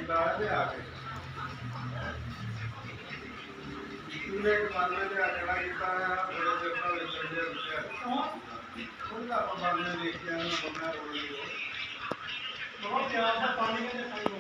दाल ले आके पूरे मारने ले आके ना इतना बड़े देखा ले चले उसे उनका मारने लेके आना बना रोली हो बहुत प्यार से पानी में खाई हो